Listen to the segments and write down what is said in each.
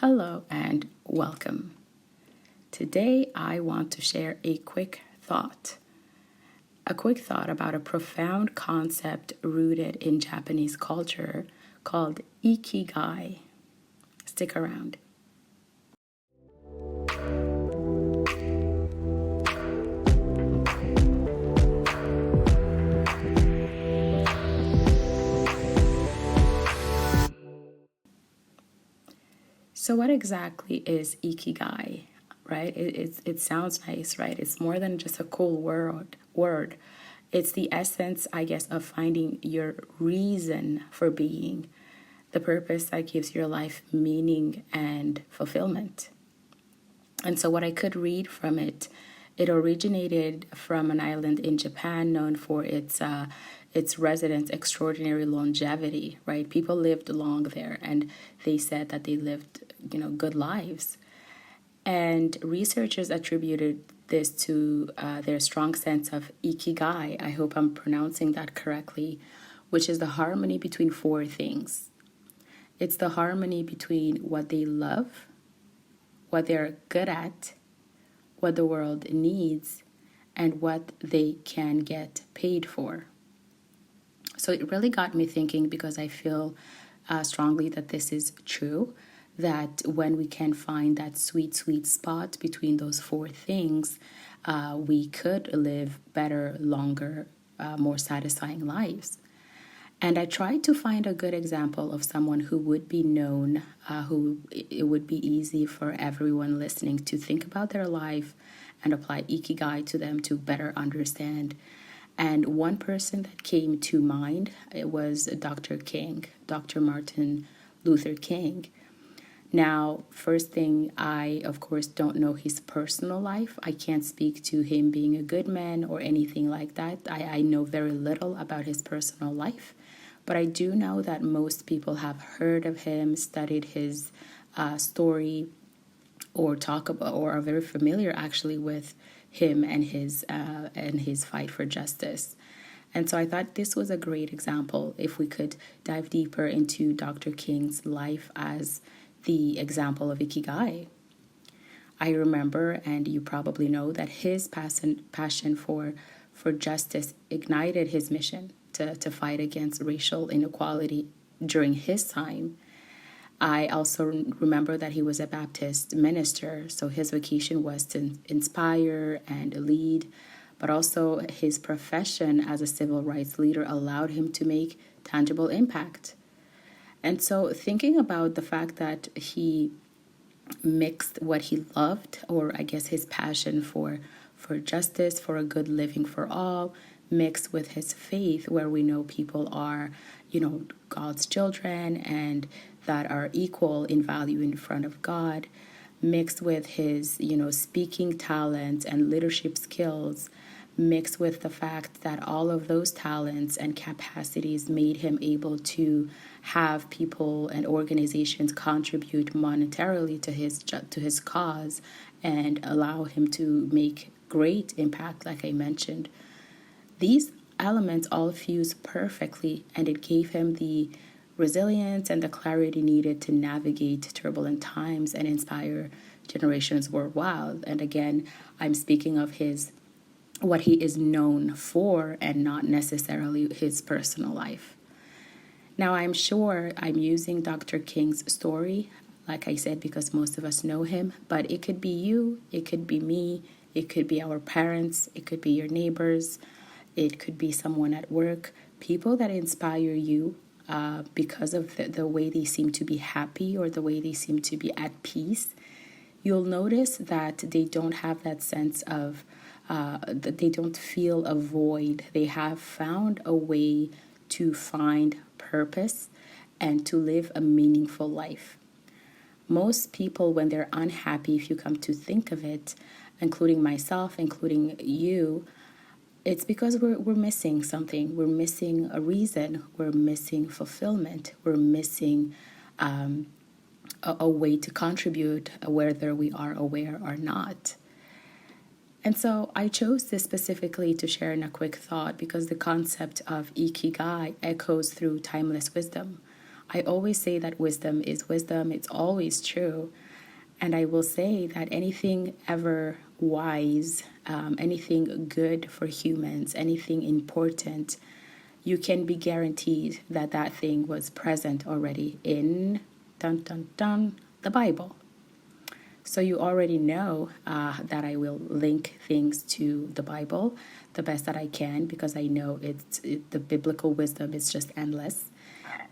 Hello and welcome. Today I want to share a quick thought. A quick thought about a profound concept rooted in Japanese culture called Ikigai. Stick around. So, what exactly is Ikigai? Right? It sounds nice, right? It's more than just a cool word. It's the essence, I guess, of finding your reason for being, the purpose that gives your life meaning and fulfillment. And so, what I could read from it, it originated from an island in Japan known for its residents' extraordinary longevity. Right, people lived long there, and they said that they lived, good lives. And researchers attributed this to their strong sense of ikigai. I hope I'm pronouncing that correctly, which is the harmony between four things. It's the harmony between what they love, what they're good at, what the world needs, and what they can get paid for. So it really got me thinking because I feel strongly that this is true, that when we can find that sweet, sweet spot between those four things, we could live better, longer, more satisfying lives. And I tried to find a good example of someone who would be known, who it would be easy for everyone listening to think about their life and apply Ikigai to them to better understand. And one person that came to mind, it was Dr. King, Dr. Martin Luther King. Now, first thing, I, of course, don't know his personal life. I can't speak to him being a good man or anything like that. I know very little about his personal life. But I do know that most people have heard of him, studied his story, or talk about, or are very familiar actually with him and his fight for justice. And so I thought this was a great example if we could dive deeper into Dr. King's life as the example of Ikigai. I remember, and you probably know, that his passion for justice ignited his mission to fight against racial inequality during his time. I also remember that he was a Baptist minister, so his vocation was to inspire and lead, but also his profession as a civil rights leader allowed him to make tangible impact. And so thinking about the fact that he mixed what he loved, or I guess his passion for justice, for a good living for all, mixed with his faith, where we know people are, God's children and that are equal in value in front of God, mixed with his, speaking talents and leadership skills, mixed with the fact that all of those talents and capacities made him able to have people and organizations contribute monetarily to his cause and allow him to make great impact, like I mentioned. These elements all fuse perfectly, and it gave him the resilience and the clarity needed to navigate turbulent times and inspire generations worldwide. And again, I'm speaking of what he is known for and not necessarily his personal life. Now, I'm sure I'm using Dr. King's story, like I said, because most of us know him, but it could be you, it could be me, it could be our parents, it could be your neighbors, it could be someone at work, people that inspire you because of the way they seem to be happy or the way they seem to be at peace. You'll notice that they don't have that sense of, that they don't feel a void. They have found a way to find purpose and to live a meaningful life. Most people, when they're unhappy, if you come to think of it, including myself, including you, it's because we're missing something. We're missing a reason. We're missing fulfillment. We're missing a way to contribute, whether we are aware or not. And so I chose this specifically to share in a quick thought because the concept of Ikigai echoes through timeless wisdom. I always say that wisdom is wisdom. It's always true. And I will say that anything ever wise, anything good for humans, anything important, you can be guaranteed that that thing was present already in, dun dun dun, the Bible. So you already know that I will link things to the Bible the best that I can, because I know the biblical wisdom is just endless.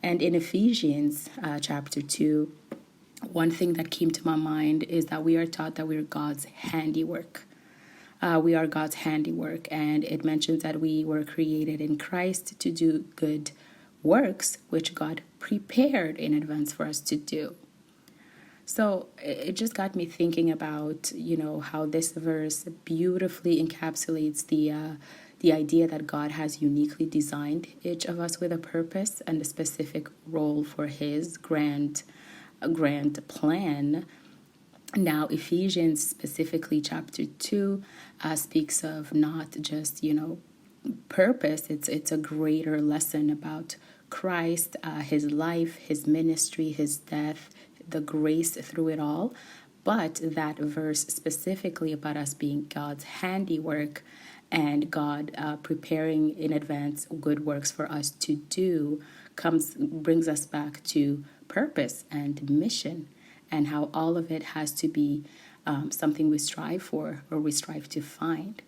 And in Ephesians chapter 2, one thing that came to my mind is that we are taught that we're God's handiwork. We are God's handiwork, and it mentions that we were created in Christ to do good works, which God prepared in advance for us to do. So it just got me thinking about, how this verse beautifully encapsulates the idea that God has uniquely designed each of us with a purpose and a specific role for His grand plan. Now, Ephesians, specifically chapter 2, speaks of not just, purpose. It's a greater lesson about Christ, His life, His ministry, His death, the grace through it all. But that verse specifically about us being God's handiwork and God preparing in advance good works for us to do brings us back to purpose and mission, and how all of it has to be something we strive for or we strive to find.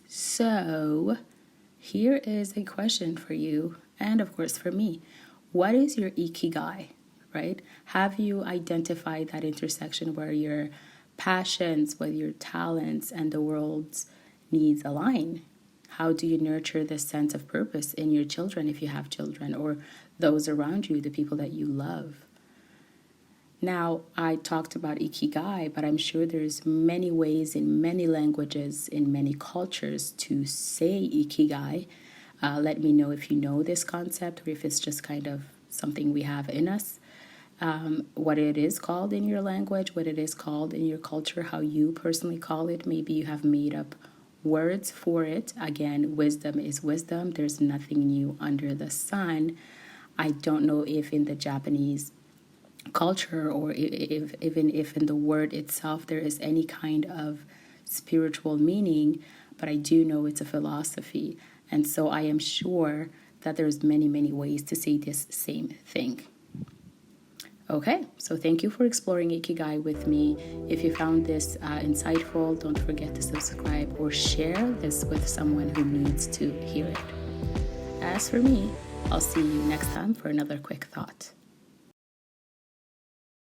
So here is a question for you, and of course for me. What is your Ikigai, right? Have you identified that intersection where your passions, where your talents, and the world's needs align? How do you nurture this sense of purpose in your children, if you have children, or those around you, the people that you love? Now, I talked about Ikigai, but I'm sure there's many ways in many languages, in many cultures to say Ikigai. Let me know if you know this concept or if it's just kind of something we have in us. What it is called in your language, what it is called in your culture, how you personally call it. Maybe you have made up words for it. Again, wisdom is wisdom. There's nothing new under the sun. I don't know if in the Japanese culture or even if in the word itself there is any kind of spiritual meaning, but I do know it's a philosophy. And so I am sure that there's many, many ways to say this same thing. Okay, so thank you for exploring Ikigai with me. If you found this insightful, don't forget to subscribe or share this with someone who needs to hear it. As for me, I'll see you next time for another quick thought.